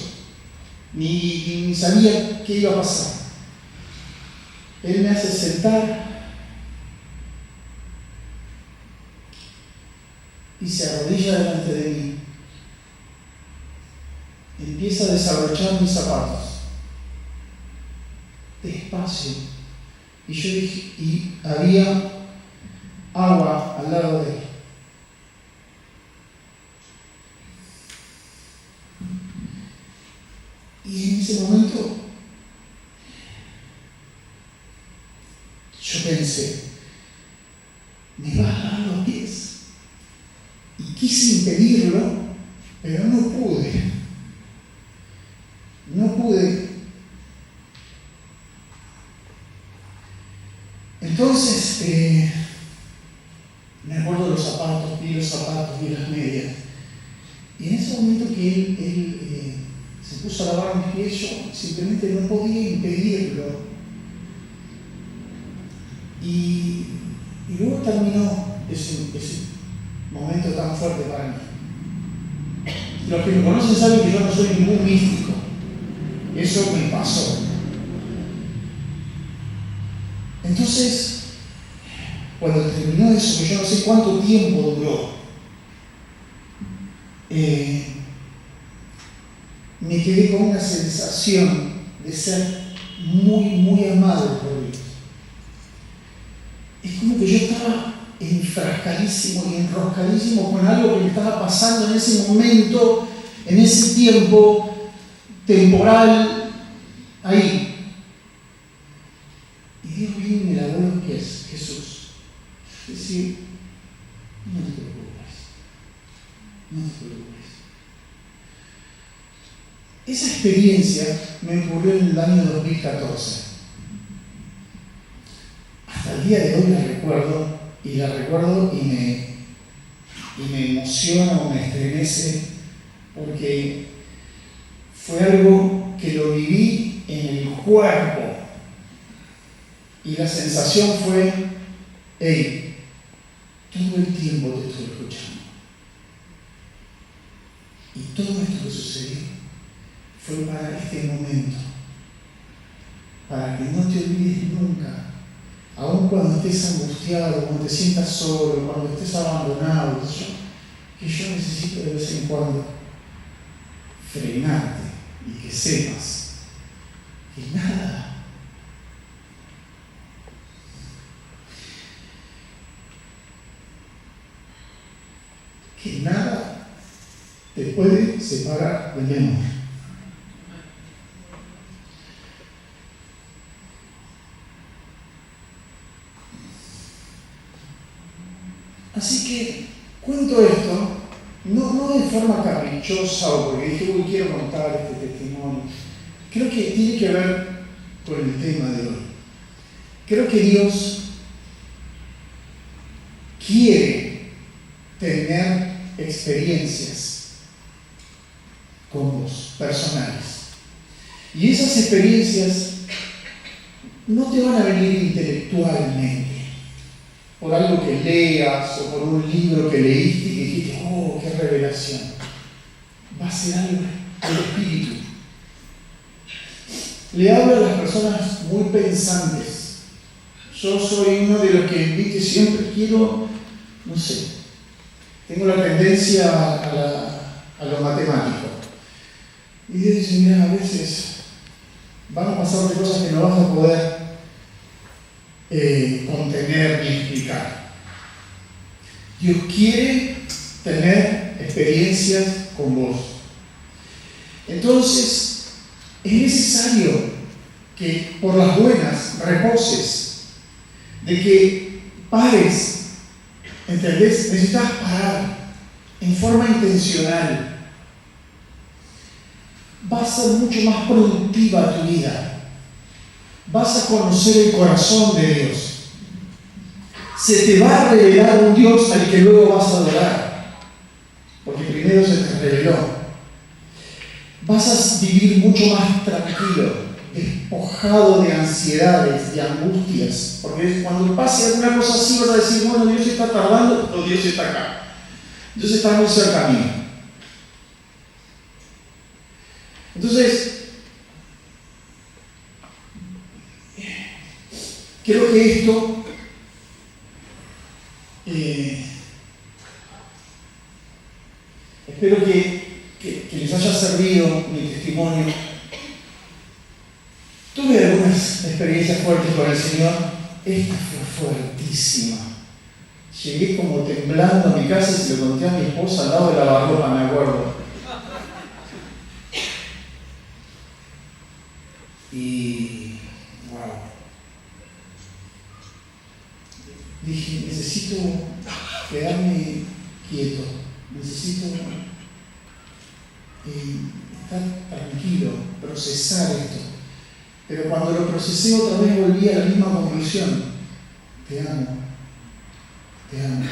Ni sabía qué iba a pasar. Él me hace sentar y se arrodilla delante de mí. Empieza a desabrochar mis zapatos. Despacio. Y yo dije, y había agua al lado de él. Y en ese momento yo pensé, me va a dar los pies. Y quise impedirlo, pero no pude. No pude. Entonces, me acuerdo de los zapatos, vi las medias. Y en ese momento que él se puso a lavar mis pies, yo simplemente no podía impedirlo. Y luego terminó ese momento tan fuerte para mí. Los que me conocen saben que yo no soy ningún místico. Eso me pasó. Entonces, cuando terminó eso, que yo no sé cuánto tiempo duró, me quedé con una sensación de ser muy, muy amado por Dios. Es como que yo estaba enfrascadísimo y enroscadísimo con algo que me estaba pasando en ese momento, en ese tiempo temporal, ahí. Y Dios vino y me lavó los pies, Jesús. Es decir, no te preocupes, no te preocupes. Esa experiencia me ocurrió en el año 2014. Hasta el día de hoy la recuerdo y me emociona o me estremece porque fue algo que lo viví en el cuerpo y la sensación fue, hey, todo el tiempo te estoy escuchando. Y todo esto que sucedió fue para este momento, para que no te olvides nunca, aun cuando estés angustiado, cuando te sientas solo, cuando estés abandonado, que yo necesito de vez en cuando frenarte y que sepas que nada te puede separar de mi amor. Así que cuento esto, no de forma caprichosa o porque dije, uy, quiero contar este testimonio. Creo que tiene que ver con el tema de hoy. Creo que Dios quiere tener experiencias con vos, personales. Y esas experiencias no te van a venir intelectualmente, por algo que leas o por un libro que leíste y que dijiste, oh, qué revelación. Va a ser algo del Espíritu. Le hablo a las personas muy pensantes. Yo soy uno de los que siempre quiero, no sé, tengo la tendencia a lo matemático. Y Dios dice, mira, a veces van a pasarte cosas que no vas a poder contener ni explicar. Dios quiere tener experiencias con vos. Entonces, es necesario que por las buenas reposes, de que pares, ¿entendés? Necesitas parar en forma intencional. Va a ser mucho más productiva tu vida. Vas a conocer el corazón de Dios. Se te va a revelar un Dios al que luego vas a adorar, porque primero se te reveló. Vas a vivir mucho más tranquilo, despojado de ansiedades, de angustias, porque cuando pase alguna cosa así vas a decir, bueno, Dios está tardando, o Dios está acá. Dios está muy cerca a mí. Entonces, creo que esto espero que les haya servido mi testimonio. Tuve algunas experiencias fuertes con el Señor. Esta fue fuertísima. Llegué como temblando a mi casa y se lo conté a mi esposa al lado de la lavarropa, me acuerdo. Y wow. dije, necesito quedarme quieto, necesito estar tranquilo, procesar esto. Pero cuando lo procesé otra vez volví a la misma conclusión. Te amo, te amo,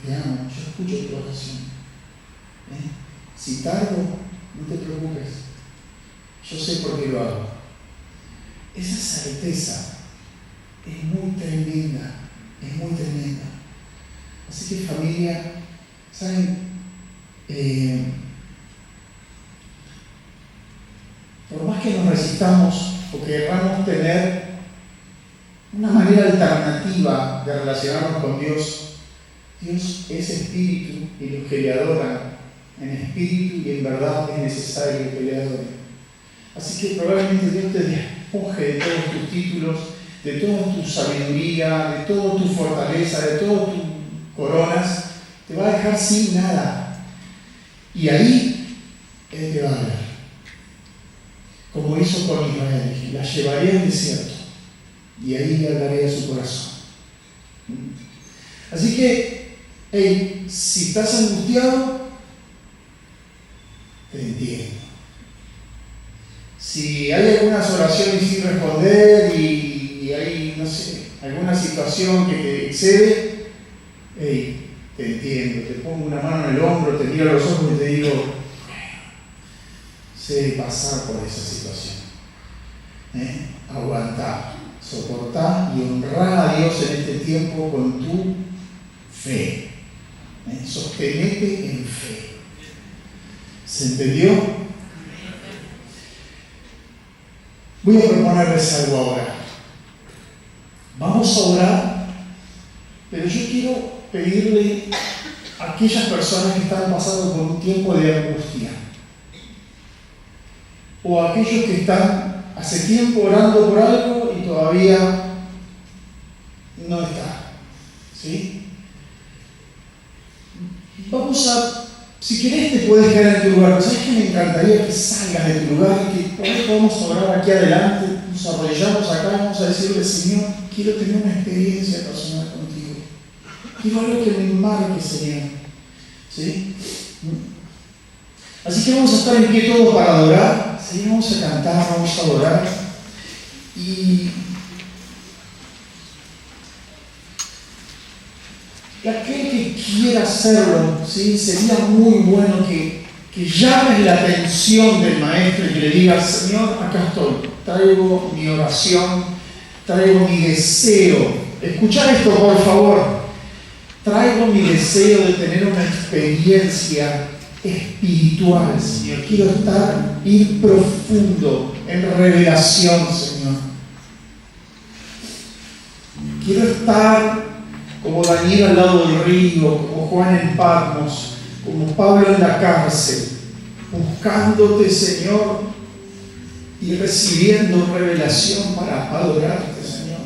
te amo, yo escucho tu oración. Si tardo, no te preocupes, yo sé por qué lo hago. Esa certeza es muy tremenda, es muy tremenda. Así que familia, ¿saben? Por más que nos resistamos o queramos tener una manera alternativa de relacionarnos con Dios, Dios es espíritu y los que le adoran en espíritu y en verdad es necesario que le adoren. Así que probablemente Dios te despoje de todos tus títulos, de toda tu sabiduría, de toda tu fortaleza, de todas tus coronas, te va a dejar sin nada. Y ahí Él te va a hablar. Como hizo con Israel, la llevaré al desierto y ahí le hablaré a su corazón. Así que, si estás angustiado, te entiendo. Si hay algunas oraciones sin responder y hay, no sé, alguna situación que te excede, te entiendo, te pongo una mano en el hombro, te miro a los ojos y te digo, sé pasar por esa situación. Aguantar, soportar y honrar a Dios en este tiempo con tu fe. Sostenete en fe. ¿Se entendió? Voy a proponerles algo ahora. Vamos a orar, pero yo quiero pedirle a aquellas personas que están pasando por un tiempo de angustia, o a aquellos que están hace tiempo orando por algo y todavía no está. ¿Sí? Vamos a, si querés te puedes quedar en tu lugar, pero ¿sabes que me encantaría que salgas de tu lugar y que podamos orar aquí adelante, nos arrodillamos acá y vamos a decirle, Señor, quiero tener una experiencia personal contigo. Quiero algo que me marque, Señor. ¿Sí? Así que vamos a estar en pie todos para adorar. ¿Sí? Vamos a cantar, vamos a adorar. Y aquel que quiera hacerlo, ¿sí? Sería muy bueno que llames la atención del maestro y que le digas, Señor, acá estoy, traigo mi oración, traigo mi deseo. Escuchad esto, por favor. Traigo mi deseo de tener una experiencia espiritual, Señor. Quiero ir profundo en revelación, Señor. Quiero estar como Daniel al lado del río, como Juan en Patmos, como Pablo en la cárcel, buscándote, Señor, y recibiendo revelación para adorarte, Señor.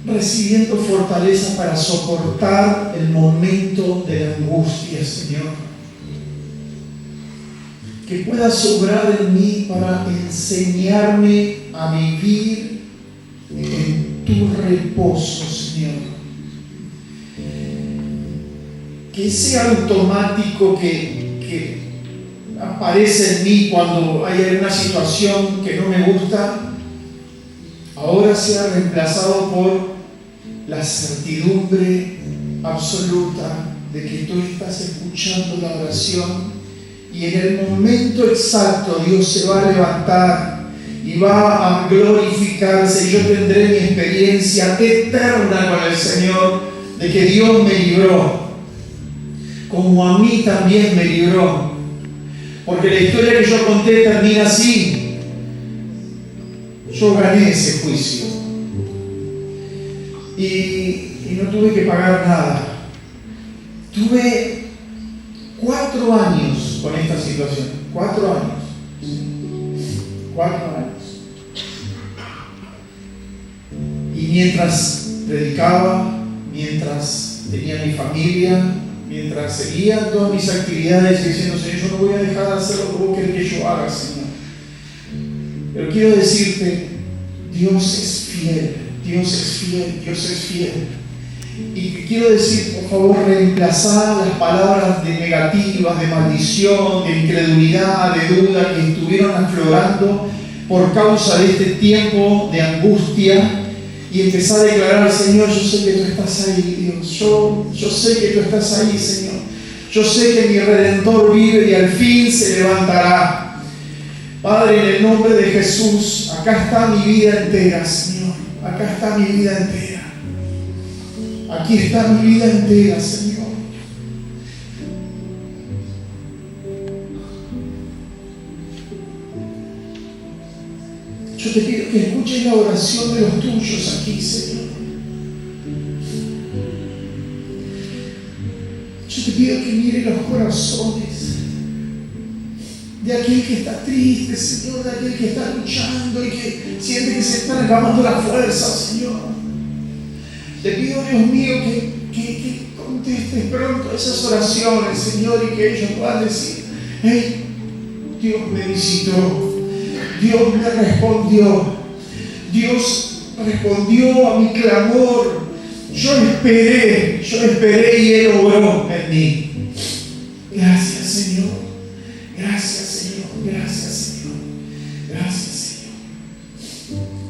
Recibiendo fortaleza para soportar el momento de la angustia, Señor. Que puedas obrar en mí para enseñarme a vivir en tu reposo, Señor. Que ese automático que aparece en mí cuando hay alguna situación que no me gusta, ahora sea reemplazado por la certidumbre absoluta de que tú estás escuchando la oración y en el momento exacto Dios se va a levantar y va a glorificarse y yo tendré mi experiencia eterna con el Señor de que Dios me libró, como a mí también me libró, porque la historia que yo conté termina así. Yo gané ese juicio y no tuve que pagar nada. Tuve 4 años con esta situación, 4 años. 4 años. Y mientras predicaba, mientras tenía mi familia, mientras seguía todas mis actividades diciendo, Señor, yo no voy a dejar de hacer lo que vos querés que yo haga, Señor. Pero quiero decirte, Dios es fiel, Dios es fiel, Dios es fiel. Y quiero decir, por favor, reemplazar las palabras de negativas, de maldición, de incredulidad, de duda que estuvieron aflorando por causa de este tiempo de angustia, y empezar a declarar: Señor, yo sé que tú estás ahí, Dios, yo sé que tú estás ahí, Señor. Yo sé que mi Redentor vive y al fin se levantará. Padre, en el nombre de Jesús, acá está mi vida entera, Señor. Acá está mi vida entera. Aquí está mi vida entera, Señor. Yo te pido que escuches la oración de los tuyos aquí, Señor. Yo te pido que mire los corazones de aquel que está triste, Señor, de aquel que está luchando y que siente que se están acabando las fuerzas, Señor. Te pido, Dios mío, que contestes pronto esas oraciones, Señor, y que ellos puedan decir: hey, Dios me visitó, Dios me respondió, Dios respondió a mi clamor. Yo esperé y Él obró en mí. Gracias, Señor. Gracias, Señor. Gracias, Señor. Gracias, Señor.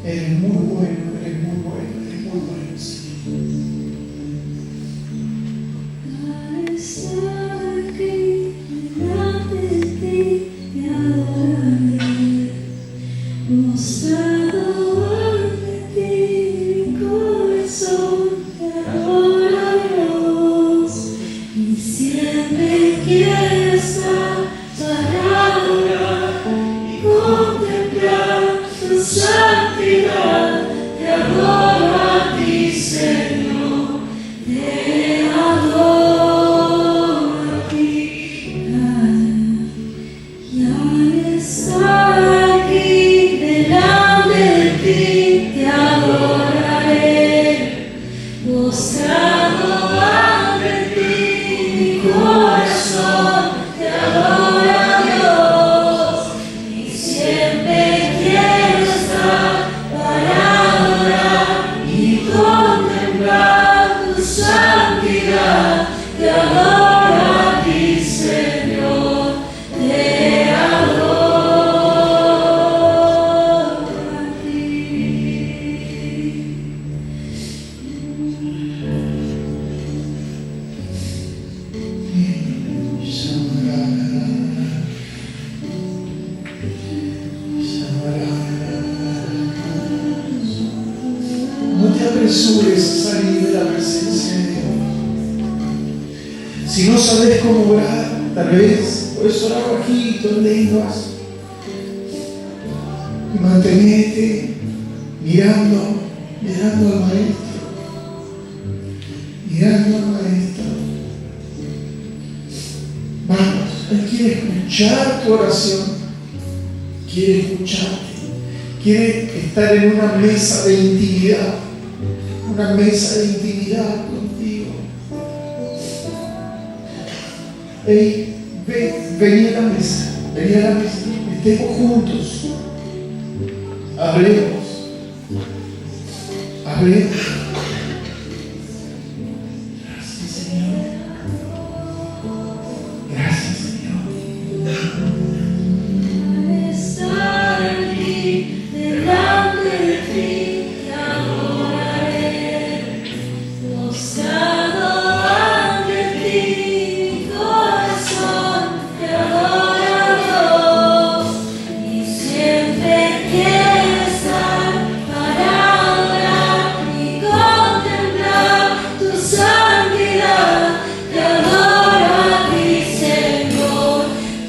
Eres muy bueno, eres muy bueno, eres muy bueno, Señor. Estar aquí delante de ti, te adoraré, mostrado ante ti mi corazón, te adora Dios, y siempre quiero estar para adorar y contemplar tu santidad, te adoro a ti, Señor, te adoro. Si no sabes cómo orar, tal vez puedes orar bajito, en lenguas, y mantenerte mirando al Maestro, mirando al Maestro. Vamos, Él quiere escuchar tu oración, quiere escucharte, quiere estar en una mesa de intimidad, contigo. Hey, vení a la mesa, estemos juntos, hablemos. Gracias, Señor. Gracias, Señor. Estar aquí delante de ti, te adoraré, postrado ante ti, mi corazón te adora, Dios, y siempre quiero estar para adorar y contemplar tu santidad, te adoro a ti, Señor,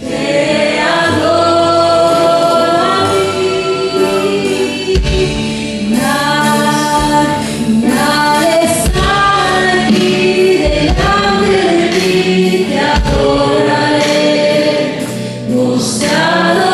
te adoro a ti. Nada está aquí delante de ti, te adoraré, mostrado